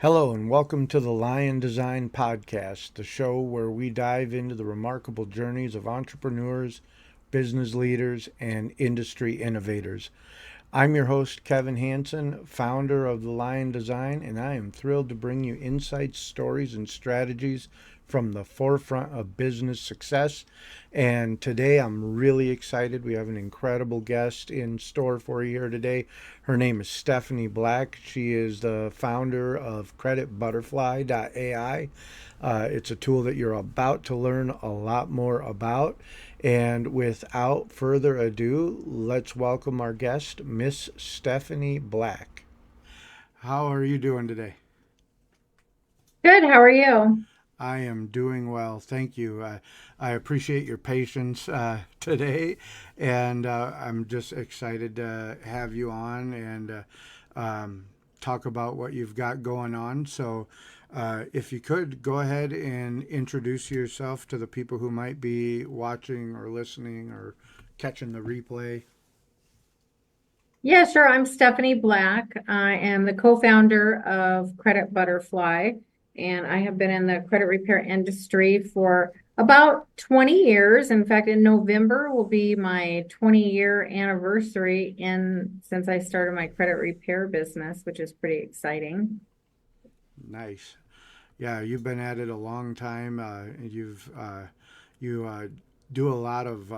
Hello, and welcome to the Lion Design Podcast, the show where we dive into the remarkable journeys of entrepreneurs, business leaders, and industry innovators. I'm your host, Kevin Hansen, founder of the Lion Design, and I am thrilled to bring you insights, stories, and strategies from the forefront of business success. And today I'm really excited. We have an incredible guest in store for you here today. Her name is Stephanie Black. She is the founder of CreditButterfly.ai. It's a tool that you're about to learn a lot more about. And without further ado, let's welcome our guest, Miss Stephanie Black. How are you doing today? Good. How are you? I am doing well. Thank you. I appreciate your patience today, and I'm just excited to have you on and talk about what you've got going on. So, if you could go ahead and introduce yourself to the people who might be watching or listening or catching the replay. Yeah, sure. I'm Stephanie Black. I am the co-founder of Credit Butterfly, and I have been in the credit repair industry for about 20 years. In fact, in November will be my 20-year anniversary since I started my credit repair business, which is pretty exciting. Nice. Yeah, you've been at it a long time. You do a lot of,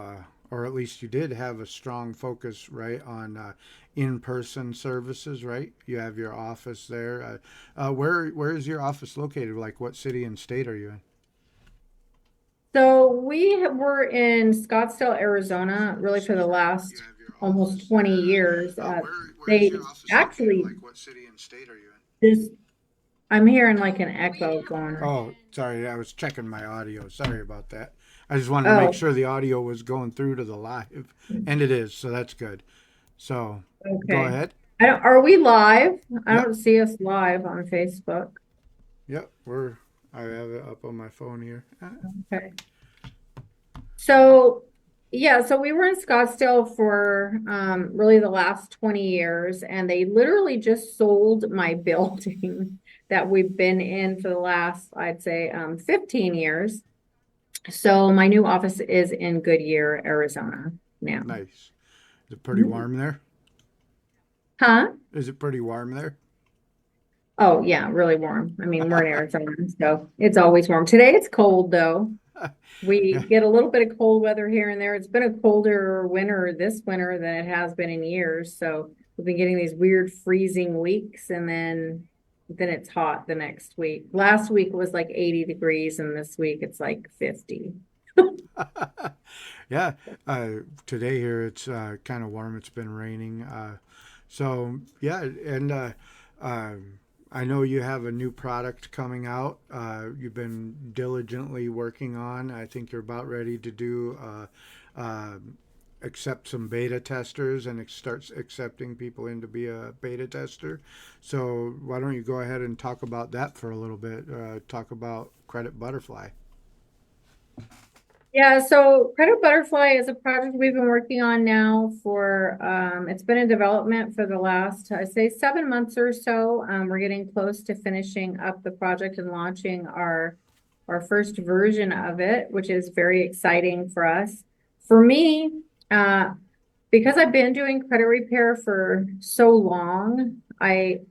or at least you did have a strong focus, right, on in-person services, right? You have your office there. Where is your office located? Like, what city and state are you in? So were in Scottsdale, Arizona, really for the last almost 20 years. Where is They your office located? actually Like, what city and state are you just I'm hearing like an echo going in? on. Oh, sorry, I was checking my audio. Sorry about that. I just wanted to make Oh, sure the audio was going through to the live, and it is, so that's good. So, go okay. ahead. Are we live? I Yep. don't see us live on Facebook. Yep, I have it up on my phone here. Okay. So yeah, so we were in Scottsdale for really the last 20 years, and they literally just sold my building that we've been in for the last, I'd say, 15 years. So my new office is in Goodyear, Arizona now. Nice. Is it pretty Mhm. warm there? Huh? Is it pretty warm there? Oh, yeah, really warm. I mean, we're in Arizona, so it's always warm. Today it's cold though. We Yeah. get a little bit of cold weather here and there. It's been a colder winter this winter than it has been in years. So we've been getting these weird freezing weeks, and then it's hot the next week. Last week was like 80 degrees, and this week it's like 50. Yeah. Today here it's kind of warm. It's been raining. So yeah, and I know you have a new product coming out. You've been diligently working on. I think you're about ready to do accept some beta testers and start accepting people in to be a beta tester. So why don't you go ahead and talk about that for a little bit? Talk about Credit Butterfly. Yeah, so Credit Butterfly is a project we've been working on now for it's been in development for the last, I say, 7 months or so. We're getting close to finishing up the project and launching our first version of it, which is very exciting for us. For me, uh, because I've been doing credit repair for so long, I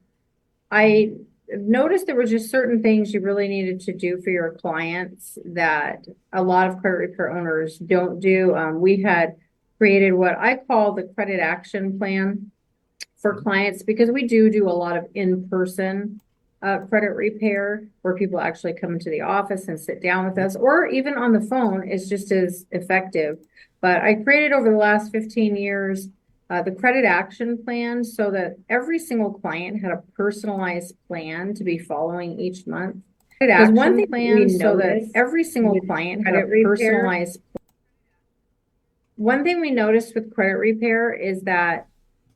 noticed there were just certain things you really needed to do for your clients that a lot of credit repair owners don't do. We had created what I call the credit action plan for clients, because we do a lot of in-person credit repair where people actually come into the office and sit down with Yep. us, or even on the phone is just as effective. But I created over the last 15 years the credit action plan so that every single client had a personalized plan to be following each month. Credit Because one thing action we plan so that noticed every single with client had a credit repair, personalized. one thing we noticed with credit repair is that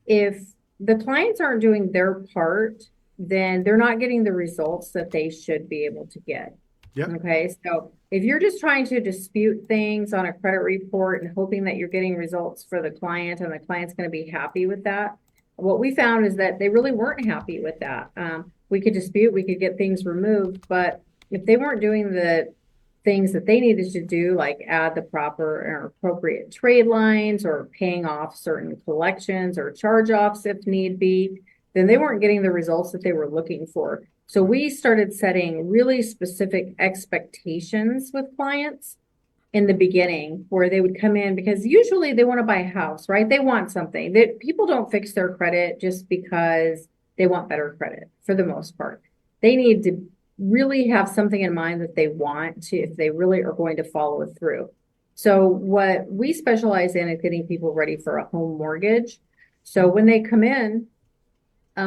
if the clients aren't doing their part, then they're not getting the results that they should be able to get. Yep. Okay, so if you're just trying to dispute things on a credit report and hoping that you're getting results for the client and the client's going to be happy with that, what we found is that they really weren't happy with that. we could dispute, we could get things removed, but if they weren't doing the things that they needed to do, like add the proper or appropriate trade lines or paying off certain collections or charge offs if need be, then they weren't getting the results that they were looking for. So we started setting really specific expectations with clients in the beginning where they would come in because usually they want to buy a house, right? They want something that people don't fix their credit just because they want better credit for the most part. They need to really have something in mind that they want to, if they really are going to follow through. So what we specialize in is getting people ready for a home mortgage. So when they come in,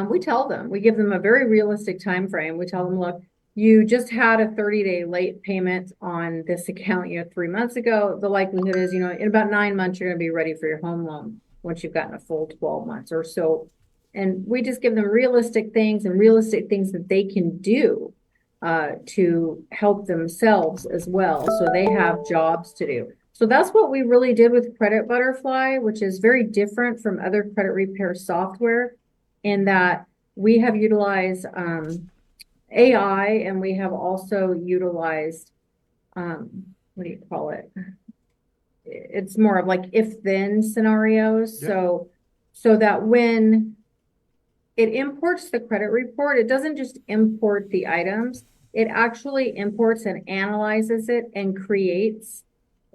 we tell them, we give them a very realistic time frame. We tell them, look, you just had a 30-day late payment on this account, 3 months ago. The likelihood is, in about 9 months, you're going to be ready for your home loan once you've gotten a full 12 months or so. And we just give them realistic things that they can do to help themselves as well. So they have jobs to do. So that's what we really did with Credit Butterfly, which is very different from other credit repair software in that we have utilized AI, and we have also utilized, what do you call it? It's more of like if-then scenarios. Yeah. So that when it imports the credit report, it doesn't just import the items, it actually imports and analyzes it and creates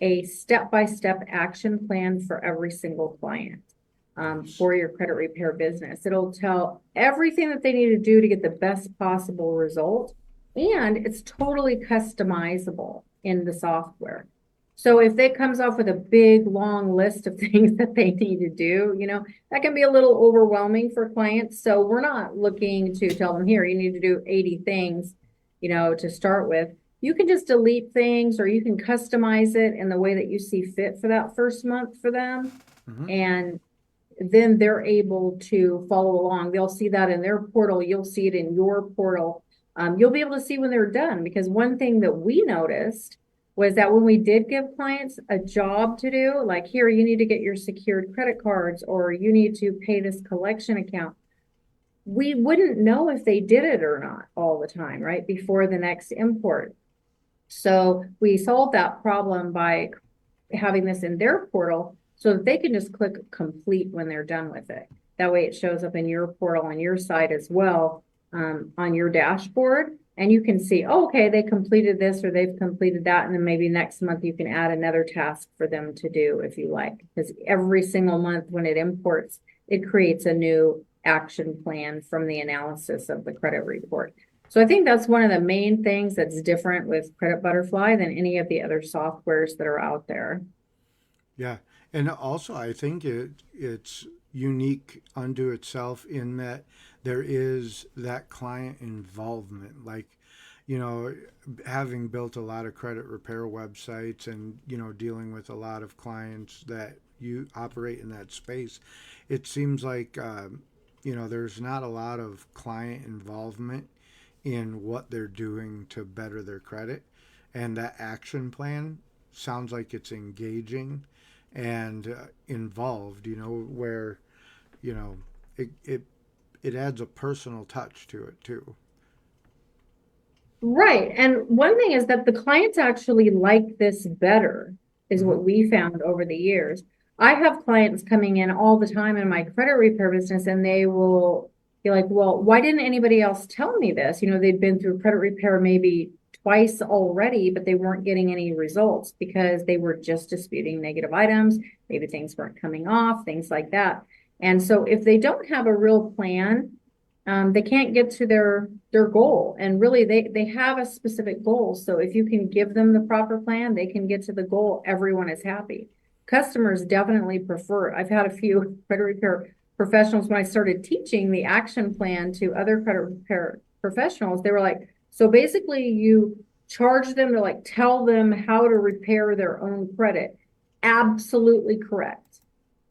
a step-by-step action plan for every single client. For your credit repair business. It'll tell everything that they need to do to get the best possible result, and it's totally customizable in the software. So if it comes off with a big, long list of things that they need to do, that can be a little overwhelming for clients. So we're not looking to tell them, here, you need to do 80 things, to start with. You can just delete things, or you can customize it in the way that you see fit for that first month for them. And then they're able to follow along. They'll see that in their portal. You'll see it in your portal. You'll be able to see when they're done, because one thing that we noticed was that when we did give clients a job to do, like, here, you need to get your secured credit cards, or you need to pay this collection account, we wouldn't know if they did it or not all the time, right? Before the next import. So we solved that problem by having this in their portal, so that they can just click complete when they're done with it. That way it shows up in your portal on your side as well, on your dashboard. And you can see, oh, okay, they completed this or they've completed that. And then maybe next month you can add another task for them to do if you like. Because every single month when it imports, it creates a new action plan from the analysis of the credit report. So I think that's one of the main things that's different with Credit Butterfly than any of the other softwares that are out there. Yeah. And also, I think it's unique unto itself in that there is that client involvement. Like, having built a lot of credit repair websites and, dealing with a lot of clients that you operate in that space, it seems like, there's not a lot of client involvement in what they're doing to better their credit. And that action plan sounds like it's engaging and involved, where, it adds a personal touch to it too. Right. And one thing is that the clients actually like this better, is Mm-hmm. what we found over the years. I have clients coming in all the time in my credit repair business, and they will be like, well, why didn't anybody else tell me this? They'd been through credit repair maybe twice already, but they weren't getting any results because they were just disputing negative items. Maybe things weren't coming off, things like that. And so if they don't have a real plan, they can't get to their goal. And really, they have a specific goal. So if you can give them the proper plan, they can get to the goal. Everyone is happy. Customers definitely prefer it. I've had a few credit repair professionals, when I started teaching the action plan to other credit repair professionals, they were like, so basically you charge them to tell them how to repair their own credit. Absolutely correct.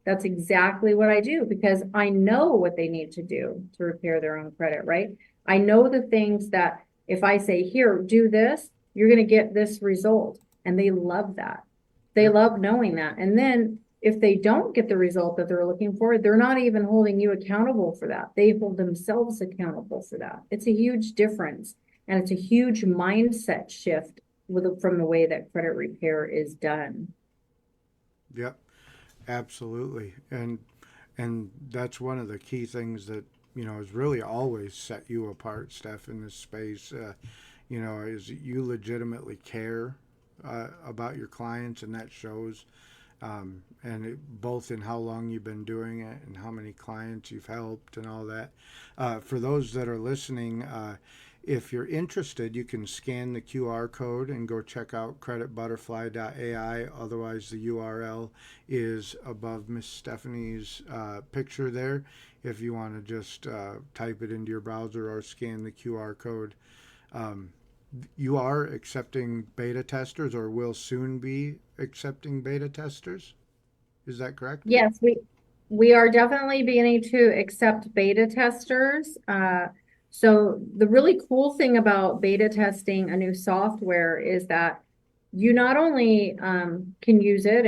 That's exactly what I do, because I know what they need to do to repair their own credit, right? I know the things that if I say, here, do this, you're going to get this result. And they love that. They love knowing that. And then if they don't get the result that they're looking for, they're not even holding you accountable for that. They hold themselves accountable for that. It's a huge difference. And it's a huge mindset shift from the way that credit repair is done. Yep, absolutely. And that's one of the key things that, has really always set you apart, Steph, in this space. Is you legitimately care about your clients, and that shows. Both in how long you've been doing it and how many clients you've helped and all that. For those that are listening, if you're interested, you can scan the QR code and go check out CreditButterfly.ai. Otherwise, the URL is above Miss Stephanie's picture there. If you want to just type it into your browser or scan the QR code. You are accepting beta testers, or will soon be accepting beta testers. Is that correct? Yes, we are definitely beginning to accept beta testers. So the really cool thing about beta testing a new software is that you not only can use it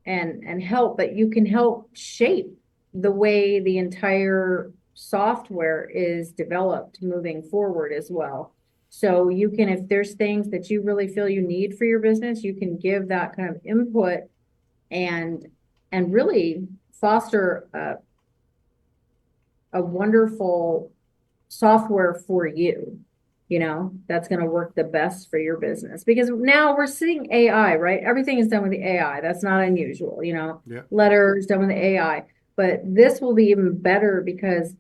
and help, but you can help shape the way the entire software is developed moving forward as well. So you can, if there's things that you really feel you need for your business, you can give that kind of input and really foster a wonderful software for you, that's going to work the best for your business. Because now we're seeing AI, right? Everything is done with the AI. That's not unusual, Yeah. letters done with the AI. But this will be even better because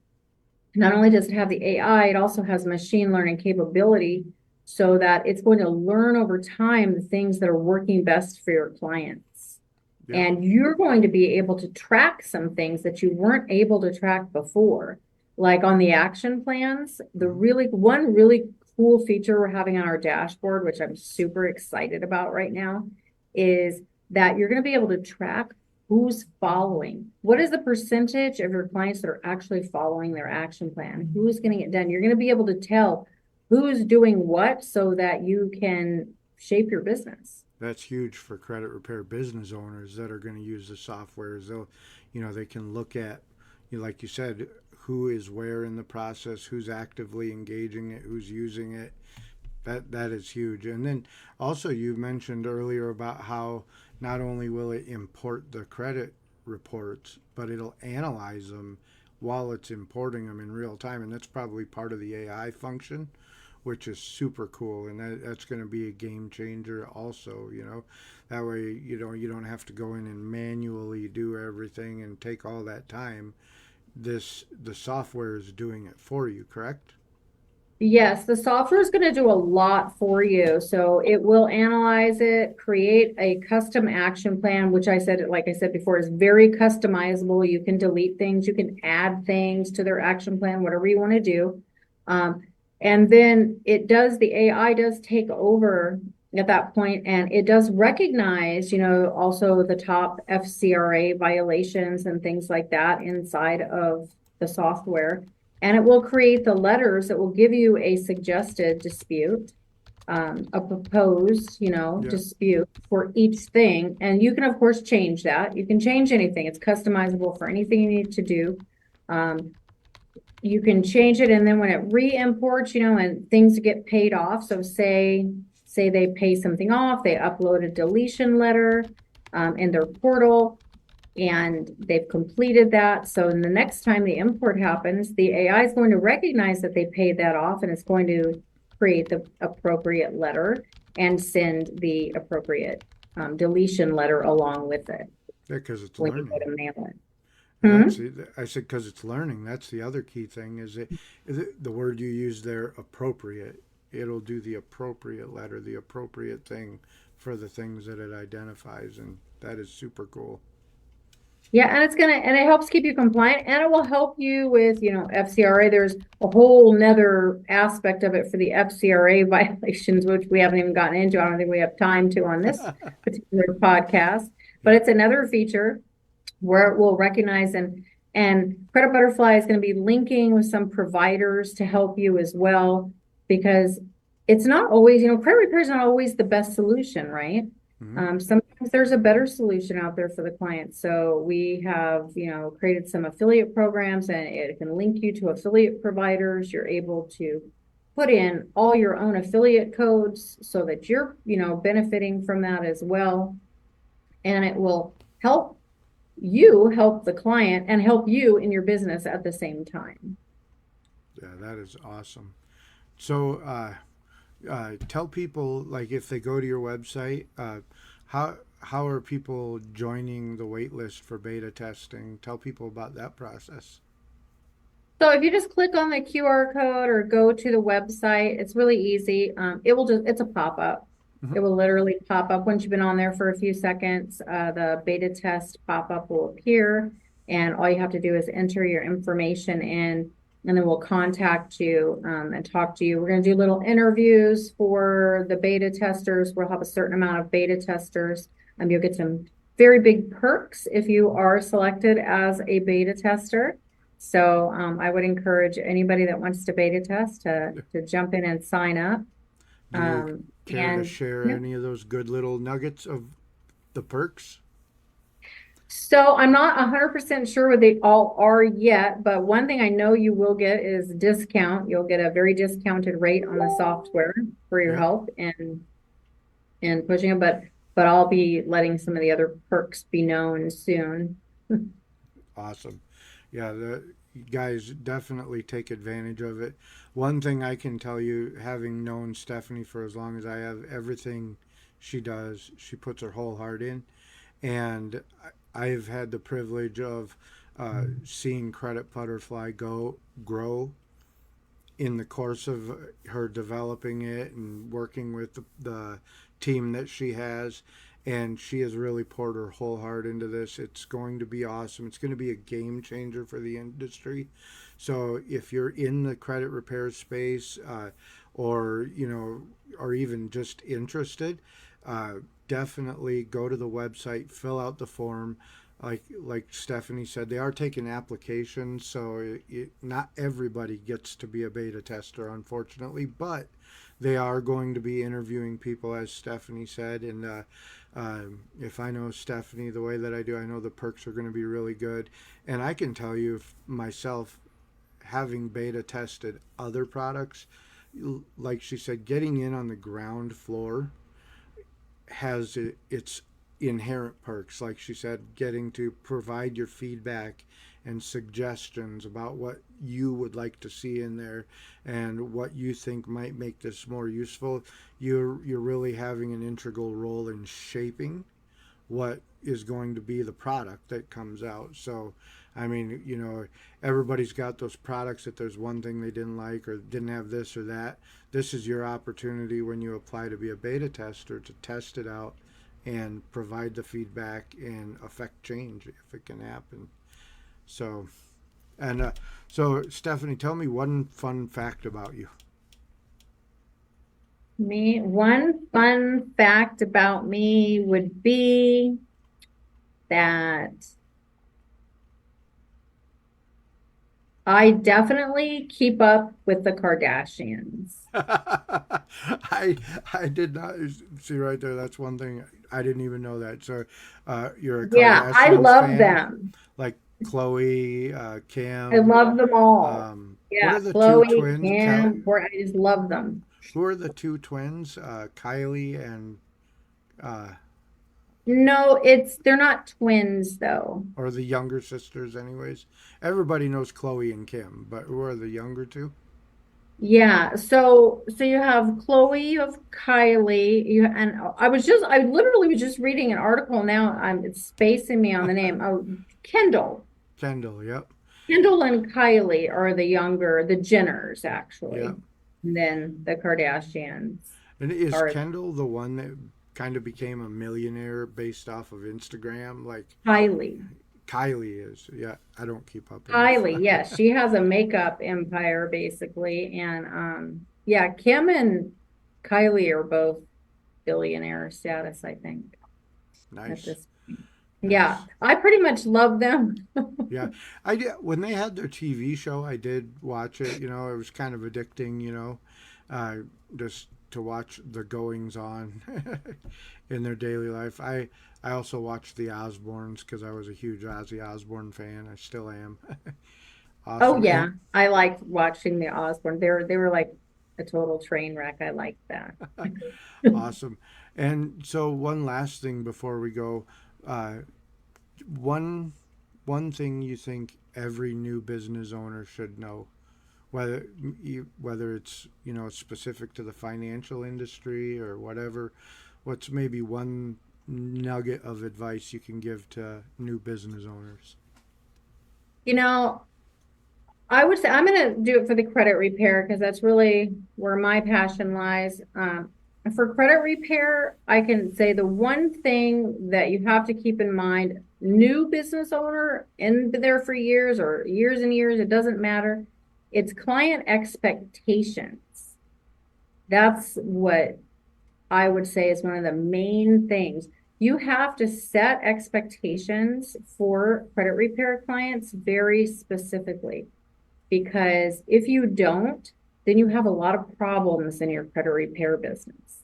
not only does it have the AI, it also has machine learning capability so that it's going to learn over time the things that are working best for your clients. Yeah. And you're going to be able to track some things that you weren't able to track before. Like on the action plans, one really cool feature we're having on our dashboard, which I'm super excited about right now, is that you're going to be able to track who's following. What is the percentage of your clients that are actually following their action plan? Who's getting it done? You're going to be able to tell who's doing what so that you can shape your business. That's huge for credit repair business owners that are going to use the software. They can look at, like you said, who is where in the process, who's actively engaging it, who's using it. That is huge. And then also you mentioned earlier about how not only will it import the credit reports, but it'll analyze them while it's importing them in real time. And that's probably part of the AI function, which is super cool. And that's going to be a game changer also, That way, you don't have to go in and manually do everything and take all that time. The software is doing it for you, correct? Yes, the software is going to do a lot for you. So it will analyze it, create a custom action plan, which like I said before, is very customizable. You can delete things, you can add things to their action plan, whatever you want to do. And then the AI does take over at that point, and it does recognize, also the top FCRA violations and things like that inside of the software. And it will create the letters that will give you a suggested dispute, a proposed, dispute for each thing. And you can, of course, change that. You can change anything. It's customizable for anything you need to do. You can change it, and then when it re-imports, and things get paid off. So say they pay something off, they upload a deletion letter in their portal, and they've completed that. So in the next time the import happens, the AI is going to recognize that they paid that off, and it's going to create the appropriate letter and send the appropriate deletion letter along with it. Yeah, because it's when learning. You go to mail it. I said because it's learning. That's the other key thing. Is the word you use there, appropriate? It'll do the appropriate letter, the appropriate thing for the things that it identifies, and that is super cool. Yeah, and it helps keep you compliant, and it will help you with, FCRA. There's a whole nother aspect of it for the FCRA violations, which we haven't even gotten into. I don't think we have time to on this particular podcast, but it's another feature where it will recognize and Credit Butterfly is going to be linking with some providers to help you as well, because it's not always, credit repair is not always the best solution, right? Hmm. Sometimes there's a better solution out there for the client. So we have, created some affiliate programs and it can link you to affiliate providers. You're able to put in all your own affiliate codes so that you're, benefiting from that as well. And it will help you help the client and help you in your business at the same time. Yeah, that is awesome. So, tell people, like, if they go to your website, how are people joining the wait list for beta testing? Tell people about that process. So if you just click on the QR code or go to the website, it's really easy. It's a pop-up. Hmm. It will literally pop up once you've been on there for a few seconds. The beta test pop-up will appear, and all you have to do is enter your information in, and then we'll contact you and talk to you. We're going to do little interviews for the beta testers. We'll have a certain amount of beta testers. You'll get some very big perks if you are selected as a beta tester. So I would encourage anybody that wants to beta test to jump in and sign up. Do you care to And share yeah. any of those good little nuggets of the perks? So I'm not 100% sure what they all are yet, but one thing I know you will get is discount. You'll get a very discounted rate on the software for your Yeah, help in pushing it, but I'll be letting some of the other perks be known soon. awesome. Yeah, the you guys definitely take advantage of it. One thing I can tell you, having known Stephanie for as long as I have, everything she does, she puts her whole heart in. And I've had the privilege of seeing Credit Butterfly grow in the course of her developing it and working with the team that she has. And she has really poured her whole heart into this. It's going to be awesome. It's going to be a game changer for the industry. So if you're in the credit repair space, or or even just interested, uh, definitely go to the website, fill out the form. Like Stephanie said, they are taking applications, so not everybody gets to be a beta tester, unfortunately. But they are going to be interviewing people, as Stephanie said, and if I know Stephanie the way that I do, I know the perks are going to be really good. And I can tell you myself, having beta tested other products, like she said, getting in on the ground floor has its inherent perks. Like she said, getting to provide your feedback and suggestions about what you would like to see in there and what you think might make this more useful. You're really having an integral role in shaping what is going to be the product that comes out. So, I mean, everybody's got those products that there's one thing they didn't like or didn't have this or that. This is your opportunity when you apply to be a beta tester to test it out and provide the feedback and affect change if it can happen. So, and so Stephanie, tell me one fun fact about you. One fun fact about me would be that I definitely keep up with the Kardashians. I I did not see right there. That's one thing I didn't even know that. So, you're a Yeah, I Kardashians love fan, them. like Chloe, I Kim. love them all. What Yeah, are the two Chloe, twins? Kim, I just love them. Who are the two twins? Kylie and uh, No, they're not twins though. or the younger sisters, anyways. Everybody knows Chloe and Kim, but who are the younger two? Yeah, so you have Chloe, you have Kylie, and I literally was just reading an article now. It's spacing me on the name. Oh, Kendall. Kendall. Yep. Kendall and Kylie are the Jenners Yep. actually. And then the Kardashians And is are Kendall the one that kind of became a millionaire based off of Instagram? Like Kylie. Kylie is. Yeah, I don't keep up enough. Kylie, yes, she has a makeup empire basically. And yeah, Kim and Kylie are both billionaire status, I think, at Nice. this point. Yeah, Nice. I pretty much love them. Yeah, I did when they had their TV show. I did watch it. It was kind of addicting. Uh, just to watch the goings on in their daily life. I also watched the Osbournes because I was a huge Ozzy Osbourne fan. I still am. Oh Awesome. yeah, I liked watching the Osbourne. They were like a total train wreck. I liked that. Awesome. And so one last thing before we go, uh, one one thing you think every new business owner should know, whether it's specific to the financial industry or whatever, what's maybe one nugget of advice you can give to new business owners? You know, I would say I'm going to do it for the credit repair because that's really where my passion lies. For credit repair, I can say the one thing that you have to keep in mind, new business owner, and been there for years or years and years, it doesn't matter. It's client expectations. That's what I would say is one of the main things. You have to set expectations for credit repair clients very specifically. Because if you don't, then you have a lot of problems in your credit repair business.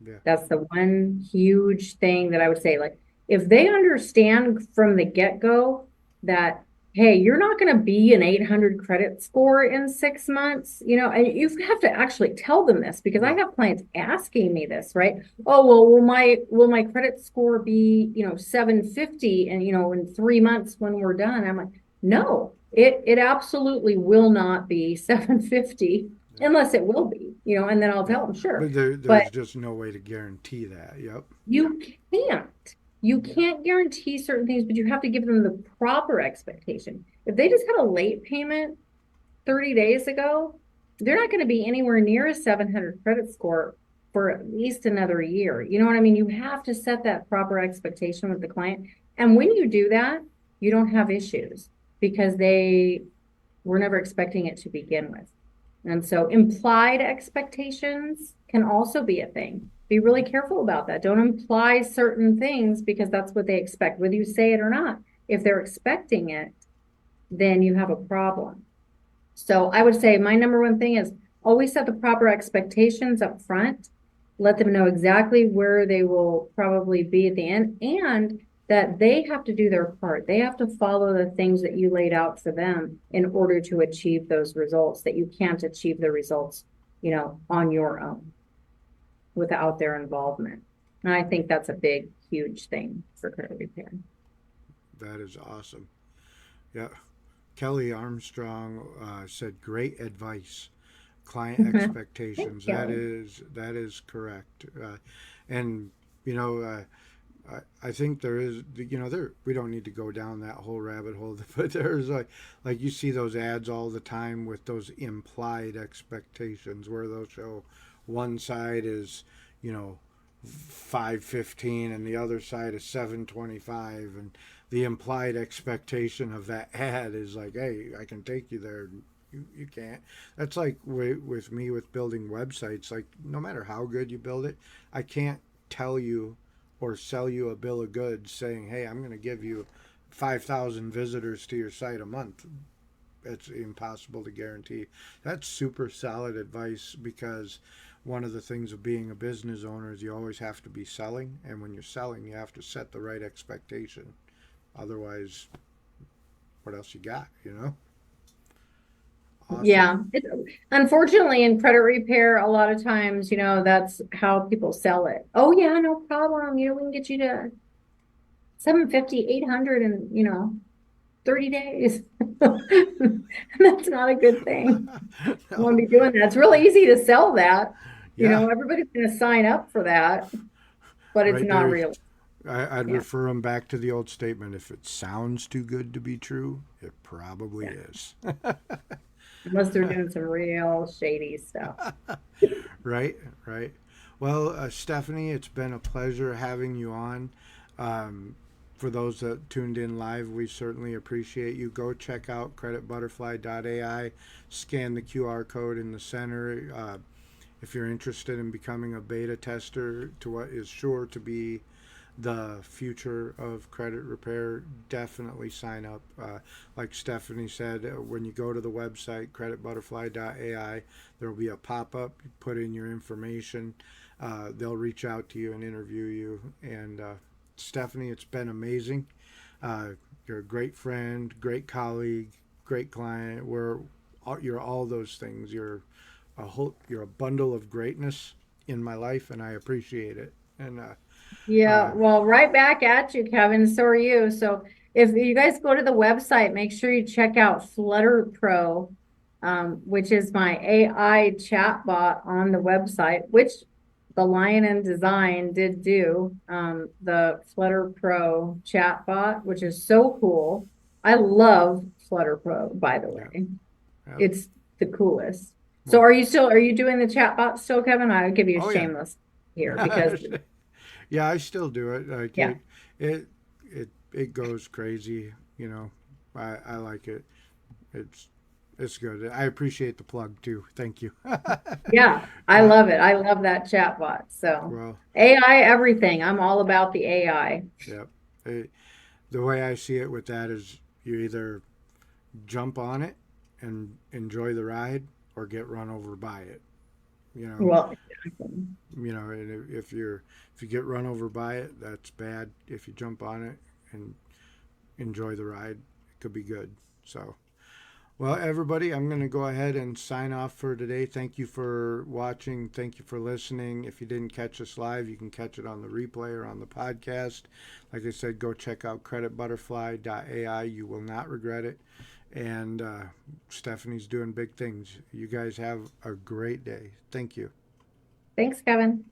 Yeah. That's the one huge thing that I would say. Like, if they understand from the get-go that, hey, you're not going to be an 800 credit score in 6 months, and you have to actually tell them this because I Yeah. have clients asking me this, right? Oh, well, will my credit score be, 750 and, in 3 months when we're done? I'm like, no, it absolutely will not be 750 Yeah. unless it will be, and then I'll Yeah. tell them, sure. But But there's just no way to guarantee that. Yep. you can't. You Yeah. can't guarantee certain things, but you have to give them the proper expectation. If they just had a late payment 30 days ago, they're not going to be anywhere near a 700 credit score for at least another year. You know what I mean? You have to set that proper expectation with the client. And when you do that, you don't have issues because they were never expecting it to begin with. And so implied expectations can also be a thing. Be really careful about that. Don't imply certain things because that's what they expect, whether you say it or not. If they're expecting it, then you have a problem. So I would say my number one thing is always set the proper expectations up front. Let them know exactly where they will probably be at the end and that they have to do their part. They have to follow the things that you laid out for them in order to achieve those results, that you can't achieve the results, on your own without their involvement. And I think that's a big, huge thing for credit repair. That is awesome. Yeah. Kelly Armstrong said, "Great advice. Client Thanks, expectations." That Kelly. is correct. And you know, I think there is, there we don't need to go down that whole rabbit hole, but there's like you see those ads all the time with those implied expectations where they'll show one side is, you know, 515 and the other side is 725, and the implied expectation of that ad is like, hey, I can take you there. You can't. That's like with me with building websites. Like, no matter how good you build it, I can't tell you or sell you a bill of goods saying, hey, I'm going to give you 5,000 visitors to your site a month. It's impossible to guarantee. That's super solid advice, because one of the things of being a business owner is you always have to be selling. And when you're selling, you have to set the right expectation. Otherwise, what else you got, Awesome. Yeah. Unfortunately, in credit repair, a lot of times, that's how people sell it. Oh, yeah, no problem. We can get you to 750, 800 in, 30 days. That's not a good thing. You want No, to be doing that. It's really easy to sell that. yeah, Everybody's going to sign up for that, but it's right not there. real. I'd Yeah. refer them back to the old statement: if it sounds too good to be true, it probably Yeah. is. Unless they're doing some real shady stuff. Right, right. Well, Stephanie, it's been a pleasure having you on. Um, for those that tuned in live, we certainly appreciate you. Go check out CreditButterfly.ai, scan the QR code in the center. If you're interested in becoming a beta tester to what is sure to be the future of credit repair, definitely sign up. Like Stephanie said, when you go to the website, CreditButterfly.ai, there will be a pop up. You put in your information, they'll reach out to you and interview you. And Stephanie, it's been amazing. Uh, you're a great friend, great colleague, great client. You're all those things. You're a bundle of greatness in my life, and I appreciate it. And Yeah, uh, well, right back at you, Kevin. So are you. So if you guys go to the website, make sure you check out Flutter Pro, which is my AI chatbot on the website, which the Lion and Design did do, the Flutter Pro chatbot, which is so cool. I love Flutter Pro, by the yeah, way. yeah. It's the coolest. So Well, are you doing the chatbot still, Kevin? I would give you a oh yeah, shameless here because yeah. I still do it. Like yeah. it goes crazy. You know, I like it. It's it's good. I appreciate the plug too. Thank you. Yeah, I uh, love it. I love that chatbot. So well, AI everything. I'm all about the AI. yeah. It, the way I see it with that is you either jump on it and enjoy the ride or get run over by it. You know, Well, exactly. and if you get run over by it, that's bad. If you jump on it and enjoy the ride, it could be good. So, well, everybody, I'm going to go ahead and sign off for today. Thank you for watching. Thank you for listening. If you didn't catch us live, you can catch it on the replay or on the podcast. Like I said, go check out CreditButterfly.ai. You will not regret it. And Stephanie's doing big things. You guys have a great day. Thank you. Thanks, Kevin.